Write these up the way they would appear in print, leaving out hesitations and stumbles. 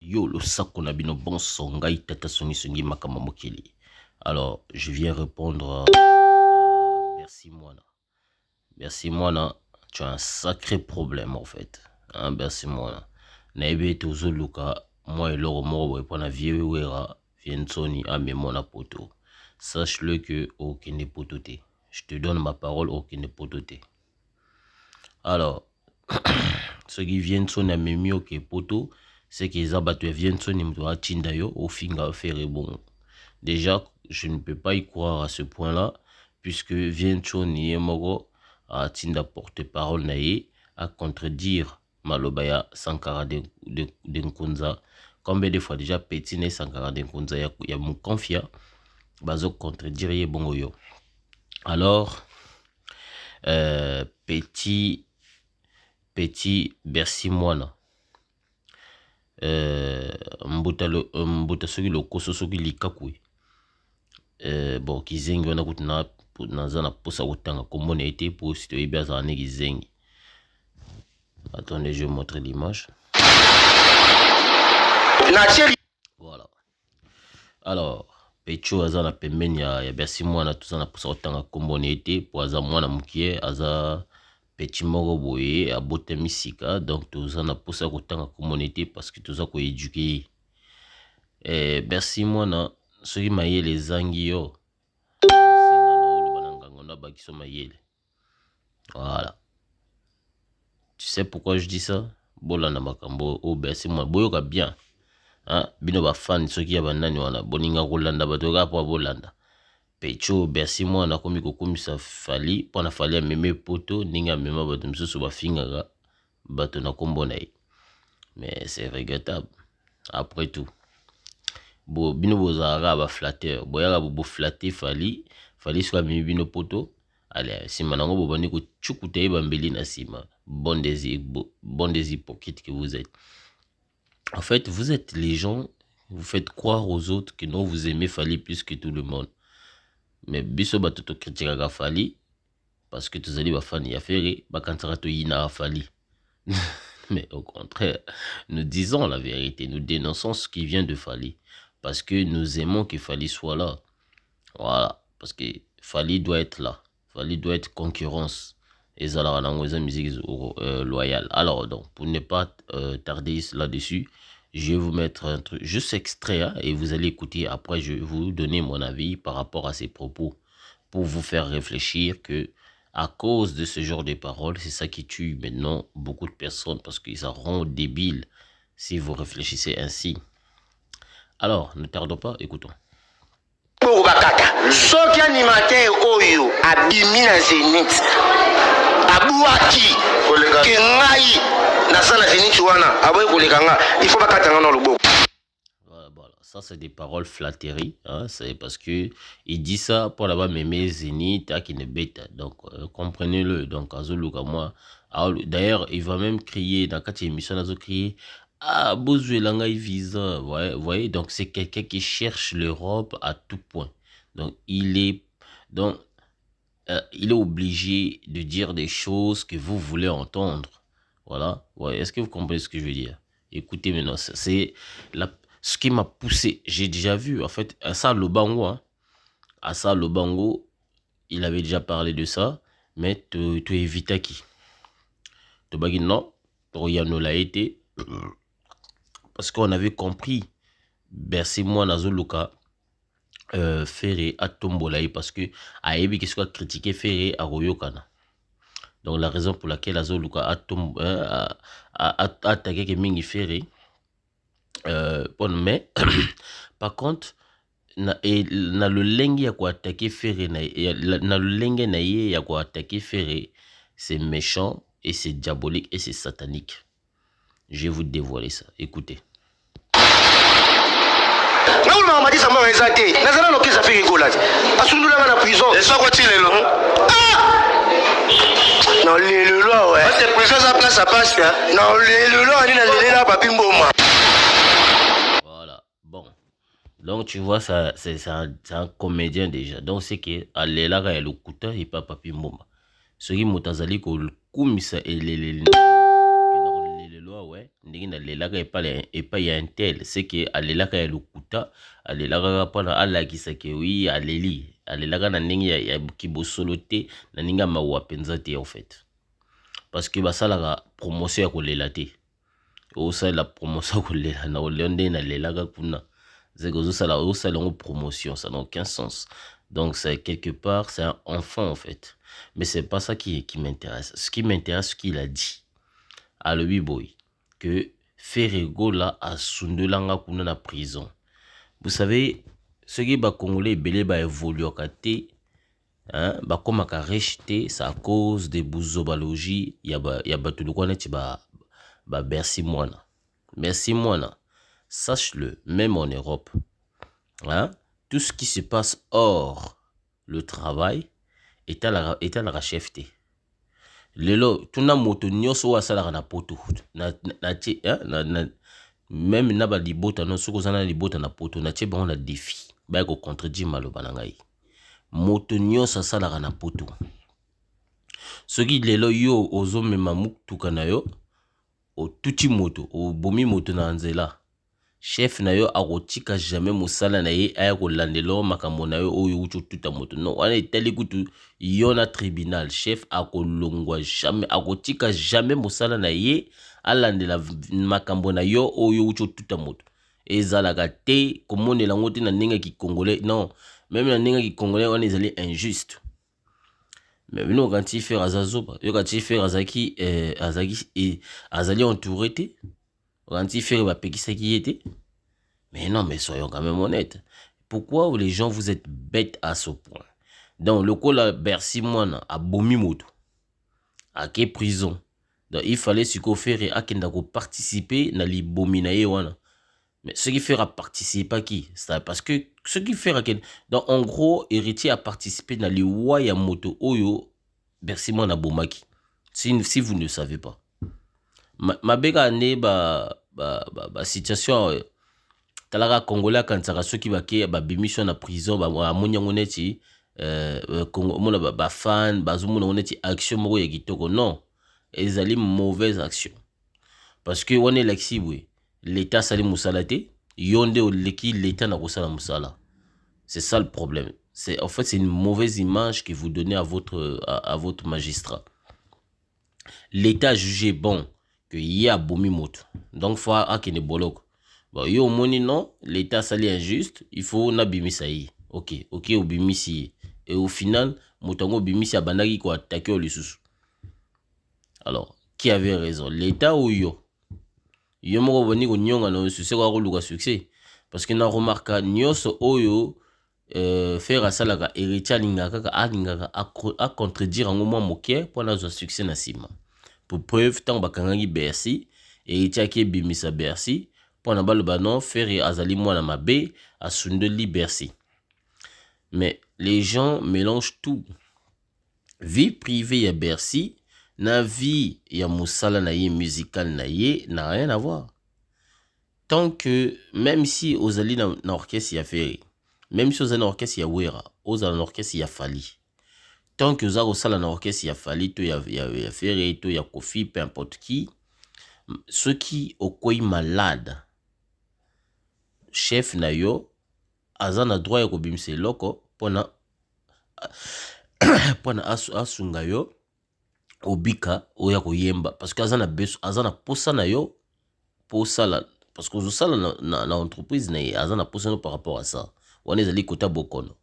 Yo, le sac on a bino bon songai tata songi makamamokili. Alors, je viens répondre merci Moana. Merci Moana, tu as un sacré problème en fait. Hein, merci Moana. Naebe tozo luka, moi et l'oro moro pour na vieux wera, viensoni à mona poto. Sache-le que aucun n'est pototé. Je te donne ma parole, aucun n'est pototé. Alors, ceux qui viennent son ami mieux que poto, c'est qu'ils abattent viennent son imdo à Tindayo au finga faire bon. Déjà, je ne peux pas y croire à ce point-là, puisque viennent son niemoro à Tinda porte-parole naïe à contredire Malobaya Sankara de Nkunza. Combien de fois déjà pétiné Sankara de Nkunza ya mon confia, bazo contredire bon yo. Alors, petit Bercy Moana. Mbuta soki lokoso soki likakui. Bon, kizengi wana kutina nazana posa kutanga komona été pour si tu es bien zané kizengi. Attendez, je vais vous montrer l'image. Voilà. Alors, Pecho azana pembeni ya Bercy Moana tuzana posa kutanga komona été pour aza mwana mukie aza petit moko boye a bote misika donc tous en a poussé à kotanga communauté parce que tous a ko éduquer Bercy Moana soki mayele zangi yo singa no bananga ngona bakiso mayele. Voilà, tu sais pourquoi je dis ça? Bolanda makambo o Bercy Moana boyoka bien, hein, bino ba fan soki ya banani wana boninga kolanda batoka po bolanda. Pecho Bercy Moana komi kokumisa Fally pona Fally meme poto ninga mema bato misusu bafingaga bato na kombo na ye. Mais c'est regrettable. Après tout, bino bozara ba flatteur boyaka bo flatter Fally soit mimi bino poto. Allez, si manango bo bani ko chukuta ye bambeli na sima. Bon des hypocrites que vous êtes. En fait, vous êtes les gens, vous faites croire aux autres que non vous aimez Fally plus que tout le monde. Mais biso batoto critique Fally parce que tous allez ba fan ya ferré ba kantara to yina Fally. Mais au contraire, nous disons la vérité, nous dénonçons ce qui vient de Fally parce que nous aimons que Fally soit là. Voilà, parce que Fally doit être là. Fally doit être concurrence et ça la musique loyale. Alors donc pour ne pas tarder là-dessus, je vais vous mettre un truc juste extrait hein, et vous allez écouter. Après, je vais vous donner mon avis par rapport à ces propos pour vous faire réfléchir que à cause de ce genre de paroles, c'est ça qui tue maintenant beaucoup de personnes parce qu'ils ça rend débiles si vous réfléchissez ainsi. Alors, ne tardons pas, écoutons. Soki animateur oyo abimi na Zénith abuaki ke ngai nasala Zénith wana aboyi koleka nga il faut bakatanga na loboko. Voilà, ça c'est des paroles flatteries, hein, c'est parce que il dit ça pour là-bas mémé Zénith à qui ne bête. Donc comprenez-le. Donc azoluka moi. D'ailleurs, il va même crier dans quatre émissions azo crier ah Bozuelanga visa. Voyez, donc c'est quelqu'un qui cherche l'Europe à tout point. Donc il est obligé de dire des choses que vous voulez entendre. Voilà. Ouais, est-ce que vous comprenez ce que je veux dire? Écoutez maintenant, c'est ce qui m'a poussé. J'ai déjà vu, en fait, Assa Lobango, hein. Assa Lobango, il avait déjà parlé de ça, mais tu évites qui? Tu vas dire non, tu l'a été, parce qu'on avait compris, Bercy moi Nazoluka, Ferré à Tombolaï, parce que Aébi qui soit critiqué Ferré à Royokana. Donc la raison pour laquelle Azoluka a attaqué Mingi Ferré, mais par contre na le lenge ya ko attaquer Ferré na le lenge na ye ya ko attaquer Ferré, c'est méchant et c'est diabolique et c'est satanique. Je vais vous dévoiler ça. Écoutez. Naoulma m'a dit ça m'a exalté. Nazana no kisa Ferré gola. Asundula na prison. Et ça quoi il est là? Non le loi ouais. C'est prison ça place à passe là. Non le loi on est dans là papi mboma. Donc, tu vois, ça, c'est un comédien déjà. Donc, c'est que Alela ga le kuta et pas papi mboma. Ce qui mutazali ko kumisa et les lois, ouais. ndenge nalelaka epai ya intel c'est que alelaka ya lokuta alelaka mpona alakisaka oui alelaka na ndenge ya kibosolo te na ndenge ya mawa mpenza te en fait parce que basalaka promotion ya kolela te osalela promotion ya kolela na oleo nde nalelaka kuna zeke osala yango promotion, ça n'a aucun sens. Donc c'est quelque part c'est un enfant en fait, mais c'est pas ça qui m'intéresse. Ce qui m'intéresse, ce qu'il a dit à le boy que Ferrego là a sundelanga kuna na prison. Vous savez ce qui ba congolais belé ba évoluer au côté hein ba comme ka rejeter c'est à cause des bouzobalogie ya ba tout quoi net ba Bercy Moana. Merci Moana. Sache-le, même en Europe, hein, tout ce qui se passe hors le travail est à la rachèveté. Lelo tuna moto nyoso wa sala na poto même na ba libota no soko zana libota na poto na tie ba défi ba ko contredire maloba na ngai moto nyoso sala na poto soki lelo yo ozo mema muktuka na yo o tuti moto o bomi moto na nzela chef na yo akotika jamais musala na ye aya kolandelo makambo na yo oyo ucho tuta moto non wana etali kutu yo na tribunal chef akolongwa jamais akotika jamais musala na ye alandela makambo na yo oyo ucho tuta moto ezalaka te komonela ngo te na ndenge ki congolais non même na ndenge ki congolais wana ezali injuste. Mais nous quand il fait azazoba yo quand il fait azaki azali entouré te quand il fait bapekisa qui était. Mais non, mais soyons quand même honnêtes. Pourquoi les gens vous êtes bêtes à ce point? Donc le coup là Bercy Moana a bomi moto à quelle prison. Donc il fallait ce qu'on fait à kendako participer na li bomi na wana. Mais ce qui fera participer qui? C'est parce que ce qui fera donc en gros héritier a participé na li waya moto oyo Bercy Moana bomaki. Si vous ne le savez pas. Ma bega ne ba situation talaka congolais kansaka soki bake ba bimission na prison ba amonya ngoneti mona ba fan bazomona ngoneti action moko ya kitoko non ezali mauvaise action parce que on est l'exibwe l'état sali musala te yonde oleki l'état na kosala musala. C'est ça le problème. C'est en fait c'est une mauvaise image que vous donnez à votre magistrat. L'état jugé bon que y a bomi moto donc faut akene boloko. Bon, yo moni non, l'état sali injuste, il faut nabimisa yi. Ok, obimisi. Et au final, motango bimisi abandaki ko attaquer au lisusu. Alors, qui avait raison? L'état ou yo? Yo moko boni ko nyonga na succès ko luka succès parce que na remarka nyoso oyo faire salaka héritier lingaka a contredire ngo mo moké pour na zo succès na sima. Pour preuve tant bakangaki Bercy héritier ki bimisa Bercy. Pour baloba non faire azali mwana mabe asundeli Bercy. Mais les gens mélangent tout. Vie privée ya Bercy na vie ya musala na ye musical na ye n'a rien à voir. Tant que même si ozali na orchestre ya Ferry, même si ozali na orchestre ya Wera, ozali na orchestre ya Fali. Tant que ozali osala na orchestre ya Fali to ya Ferry to ya Kofi peu importe qui, ceux qui okoyi malade chef na yo azana droit ya kobimisa eloko pona asunga yo obika oya koyemba parce que azana posa na yo posala parce que ozosala na entreprise na ye azana posa no par rapport à ça wana ezali kota bokono.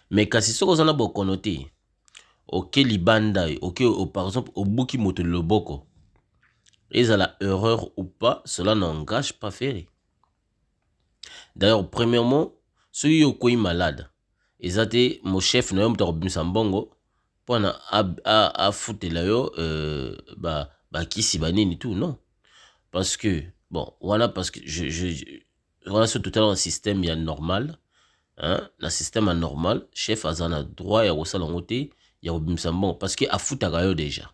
Mais kasi soko ozana bokono te ok libanda ok par exemple obuki moto loboko ezala erreur ou pas cela n'engage pas Ferry. D'ailleurs, premièrement, ceux qui sont malades, ils étaient mon chef, nous avons mis en bongo, pour à foutre là yo, qui s'y banine et tout, non. Parce que, bon, voilà, parce que voilà, sur tout à l'heure, un système normal, hein, le système anormal, chef a un droit, il y a aussi l'angoté, il y a mis en bongo, parce que à foutre là déjà.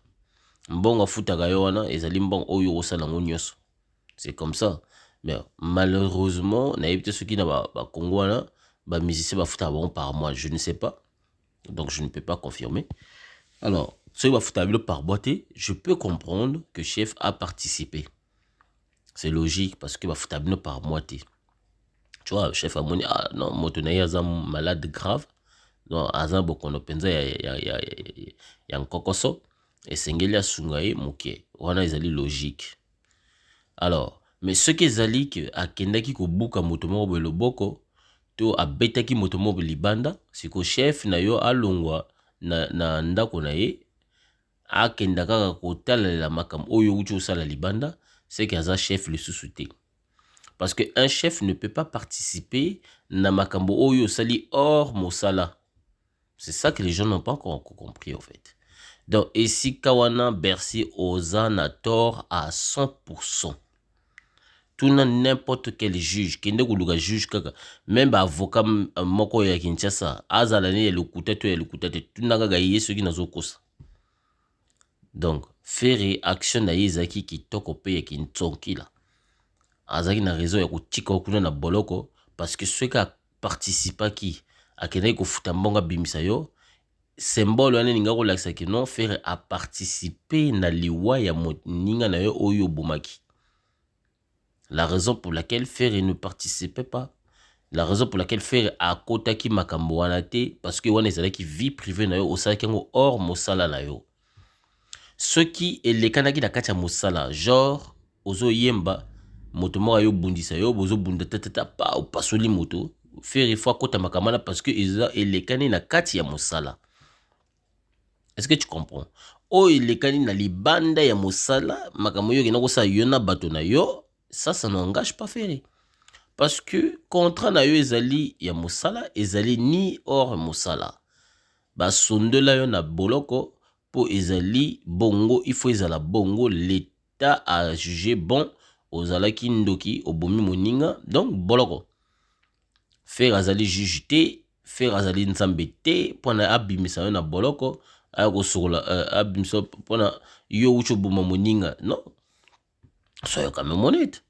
Mbongo à foutre là yo, ils allaient mbongo, oh, yo, aussi l'angote. C'est comme ça. Mais malheureusement, il y a ceux qui n'ont pas Congo, les musiciens vont par mois, je ne sais pas. Donc je ne peux pas confirmer. Alors, ceux qui vont par boîte, je peux comprendre que chef a participé. c'est logique parce que bafuta bino par moitié. Tu vois, chef amoni, ah non, moto na ye aza malade grave. Non, aza bokono penza ya nkokoso. Esengeli asunga ye moke. Wana ezali logique. Alors, mais ce qui ezali que akendaki kobuka moto moko boye loboko, to abetaki moto moko libanda, siko chef na yo alongwa na ndako na ye, akenda kaka kotalela makambo oyo uti osala libanda, c'est que aza chef lisusu te. Parce que un chef ne peut pas participer na makambo oyo osali hors mosala. C'est ça que les gens n'ont pas encore compris en fait. Donc ici Kawana Bercy oza na tort à 100%. Tout n'importe quel juge, qui ne juge kaka, même avocat moko ya Kinshasa, azalani ya lokuta to ya lokuta te, tout n'a ga yé ce qui n'a zokosa. Donc faire action na yezaki ki toko pe ya kintonki la. Azaki na raison ya kutika okuna na boloko parce que ceux qui participent qui akene ko futa mbonga bimisa yo symbole wana ninga ko lakisa ki non faire a participer na liwa ya moninga na yo oyo bomaki. La raison pour laquelle faire ne participait pas, la raison pour laquelle faire a kotaki makambo wana te parce que wana ezalaki vie privée na yo osala kango hors mosala na yo. Ceux qui elekanaki na kati ya mosala genre ozo yemba moto moko yo bundisa yo bozo bunda tata pa opasoli moto faire fois kota makamana parce que eza elekani na kati ya mosala. Est-ce que tu comprends? O elekani na libanda ya mosala makambo yo kena kosa yo na bato na yo, ça n'engage pas faire. Parce que contrat na yo ezali ya mosala ezali ni hors mosala. Ba sondola yo na boloko po ezali bongo, il faut ezala bongo, l'état a jugé bon ozalaki ndoki obomi moninga, donc boloko faire azali juge te, faire azali nzambe te pona abimisa yo na boloko ayako sola abimisa pona yo ucho boma moninga. Non, soyez quand même honnête.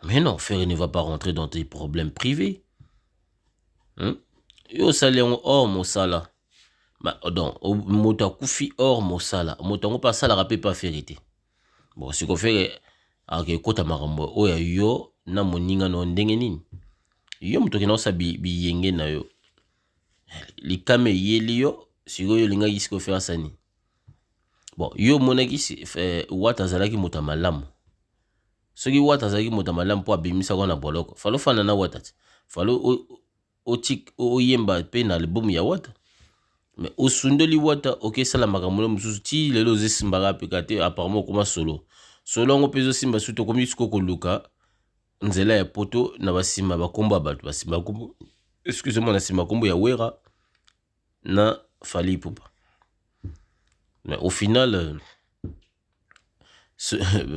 Mais non, faire ne va pas rentrer dans tes problèmes privés. Yo sali hors mosala. Bah, donc, moto akufi hors mosala. Moto ngo pas sala rapé pas vérité. Bon, si qu'on fait avec kota marambo oya yo na moninga no ndenge nini. Yo moto kena osa biyenge na yo. Likame yeli yo, si yo linga yisiko faire sani. Bon, yo monaki wata zalaki moto malamu. Soki wata zalaki moto malamu po abimisa ko na boloko. Falo fana na wata. Falo oyemba pe na album ya wata. Mais au sundeli wata ok sala makambo mususu ti lelo zesimba pe kate apparemment koma solo. Solo ngo pezo simba suto komi siko koluka nzela ya poto na basima bakomba bato basima kombo. Excusez-moi na sima kombo ya Wera na Fally Ipupa. Mais au final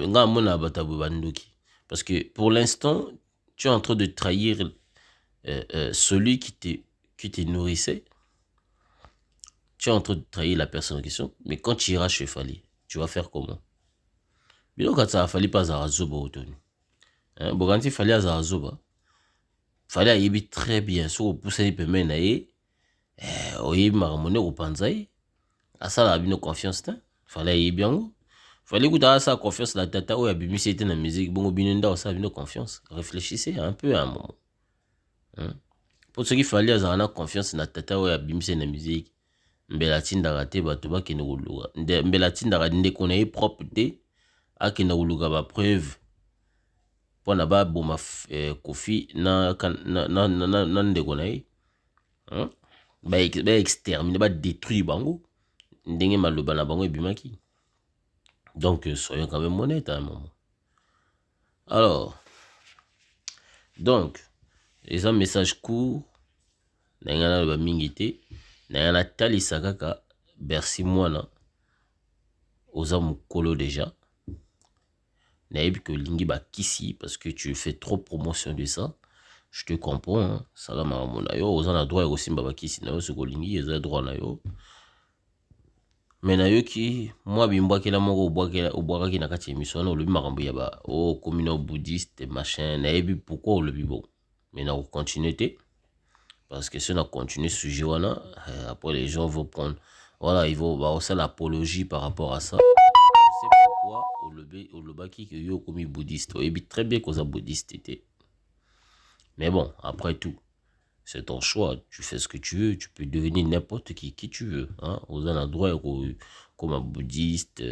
nga mona batabu bandoki parce que pour l'instant tu es en train de trahir celui qui te nourrissait. Tu es en train de trahir la personne en question, mais quand tu iras chez Fally, tu vas faire comment? Bilo quand ça Fally pas à Zoba autoni. Hein, Boganti Fally à Zoba. Fally a yebi très bien so poussé pe menaye. Oyebi maramone au panzai. Asa la bino confiance ta. Fally yebi yango. Fally kuta sa confiance la tata o ya bimisi était na musique bongo binenda o sa bino confiance. Réfléchissez un peu à un moment. Hein? Pour ceux qui Fally a na confiance na tata o ya bimisi na musique. Mbela tindaka te bato bakende koluka mbela tindaka ndeko na ye propre te akende koluka ba preuve pona ba boma Kofi na ndeko na ye ba exterminer ba détruire bango ndenge maloba na bango ebimaki. Donc soyons quand même honnêtes à un moment. Alors donc les un message court na ngana ba mingi te. Na talisa kaka Bercy mwana oza mukolo déjà. Naïb que lingi ba kisi parce que tu fais trop promotion de ça. Je te comprends, hein. Salama ramona yo oza na droit aussi ba kisi na yo ce ko lingi eza droit na yo. Mais na yo ki moi bimba kela moko obwaka ki na kati émission na olobi makambo ya ba o communauté bouddhiste machin naïbi pourquoi olobi bon. Mais na continuité. Parce que si on a continué ce sujet, après les gens vont prendre, voilà, ils vont aussi l'apologie par rapport à ça. pourquoi olobaki que yo komi bouddhiste. Oyebi très bien qu'on a bouddhiste était. Mais bon, après tout, c'est ton choix. Tu fais ce que tu veux. Tu peux devenir n'importe qui tu veux. Hein? Aux endroits comme un bouddhiste,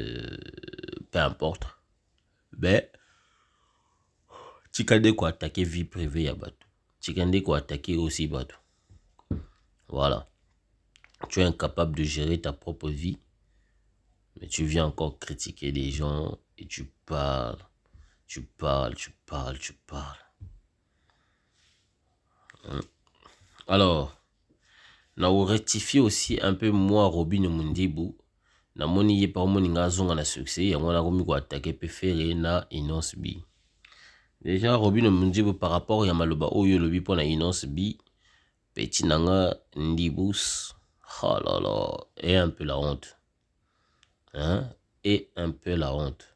peu importe. Mais tu as quoi attaquer vie privée à Batou. Tu as quoi attaquer aussi Batou. Voilà. Tu es incapable de gérer ta propre vie. Mais tu viens encore critiquer les gens et tu parles. Hein? Alors, on rectifie aussi un peu moi Robin Mundibu. Na moni ye par moni nga zonga na succès. Ya mwana komi ko attaquer préféré na Innocence B. Déjà Robin Mundibu par rapport ya maloba oyo lobi pour na Innocence B. Petit nanga Ndibus. Oh là là. Et un peu la honte. Hein? Et un peu la honte.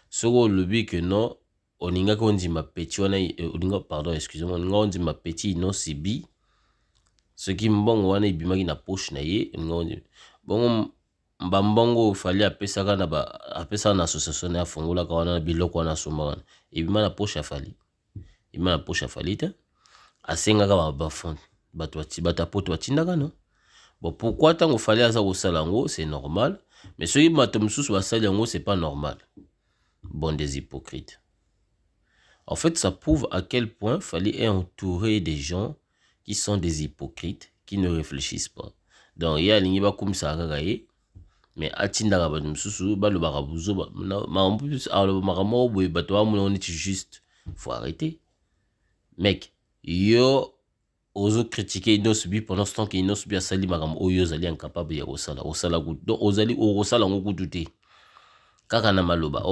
Soko lobi que non. Oninga kondi ma petit wana. Pardon, excusez-moi. Oninga kondi ma petit Innocence B. Ce qui mbongo wana ibimaki na poche na ye. Bongo mbambongo fali apesaka na association na fongola ka wana biloko wana soma wana. Ibima na poche afali. Ibima na poche afali te. Asengaka ba fond. Batapoto batindaka no. Bon, pourquoi tant fallait aza kosala ngo, c'est normal. Mais ceux qui matom sous basali yango, c'est pas normal. Bon, des hypocrites. En fait, ça prouve à quel point fallait entourer des gens qui sont des hypocrites, qui ne réfléchissent pas. Donc, il y a l'ingéba comme ça, mais atinda rabatum sous ba le barabuzo, ma en plus, alors maramo, boy, batoa, mon on est juste. Faut arrêter. Mec, yo, ozo critiquer Innocence B pendant ce temps que Innocence B a sali maramo, oyo zali incapable ya osala good. Donc, ozali, osala ngo douté. Kaka na maloba,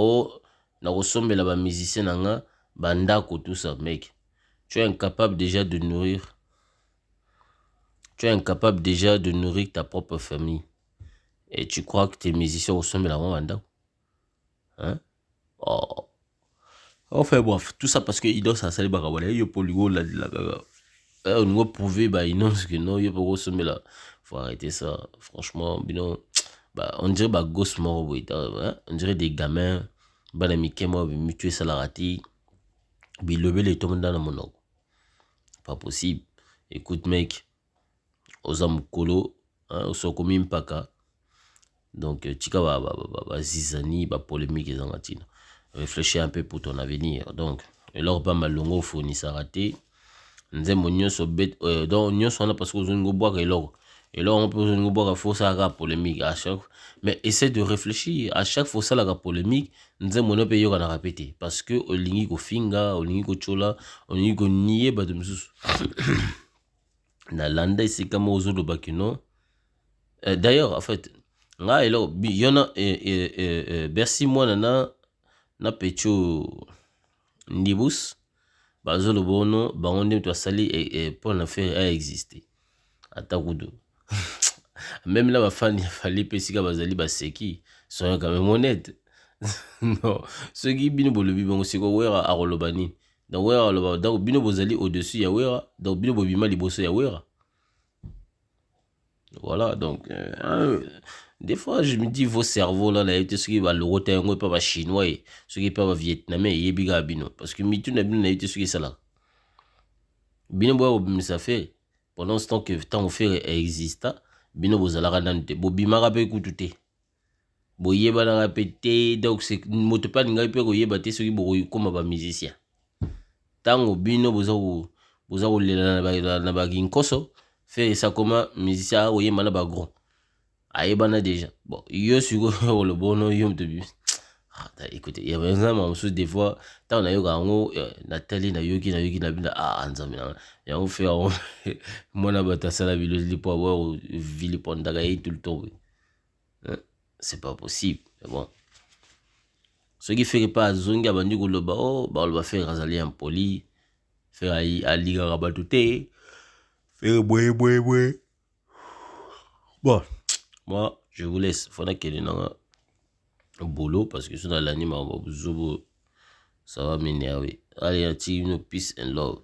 na ressombela ba musicien nanga, bandako, tout ça, mec. Tu es incapable déjà de nourrir. Tu es incapable déjà de nourrir ta propre famille. Et tu crois que tes musiciens ressemblent à moi, hein? Oh. Enfin bref, tout ça parce que Innocence a sali barabara, yo poligo la on doit prouver bah Innocence que non, yo pour ressemble là. Faut arrêter ça. Franchement, bino bah on dirait bah gosse mort hein? On dirait des gamins bah la miké moi mutuer salarati. Bi lever les tombes dans mon oeil. Pas possible. Écoute mec, aux amukolo, hein, au sokomi mpaka. Donc, tika ba zizani, ba polémique et zangatina. Réfléchis un peu pour ton avenir. Donc, alors pas malongo fourni ça raté. Nze monyo so bet donc nyo so na parce que vous ngo boire et là on peut ngo boire faut ça la polémique à chaque. Mais essaie de réfléchir à chaque fois ça la polémique. Nze monyo pe yo kana répéter parce que olingi ko finga, olingi ko chola, olingi ko nier ba de msusu. Na landa c'est comme aux autres bakino. D'ailleurs en fait nga elo yona bersi moi na pecho Ndibus bazolo bono bangonde to sali et pour la faire a existé atakudo même là ma fan fallait pesika bazali baseki sont quand même honnête. Non ceux qui bino bolobi bango siko wera a rolobani donc wera loba donc bino bozali au-dessus ya wera donc bino bobima liboso ya wera. Voilà, donc, des fois, je me dis, vos cerveaux, là, ceux qui va le roter, pas chinois, ceux qui peuvent vietnamais, et biga bino. Parce que mitou n'a bien été ceux qui sont là. Bino bois, ça fait, pendant ce temps que tant fait existe, bino bozala nante, bobimara pe kutute. Boyeba na répété, donc c'est, moto pas n'inga pe koyeba te ceux qui boy comme ba musicien. Tango bino boza lela na ba ginkoso. Faire ça comme musicien oye mana ba grand aïbana déjà bon yo sugo le bono yo te bu écoutez il y a un moment sous des fois tant na yo gango Nathalie na yoki na bina anzami na ya on fait mona bata sala bilo pour avoir ville pondaga tout le temps c'est pas possible mais bon ce qui fait pas zonga bandi ko loba ba on va faire razali en poli faire ali rabatouté. Bon, moi, je vous laisse. Il faudra qu'il y ait un boulot parce que je suis dans l'anime, ça va m'énerver. Allez, peace and love.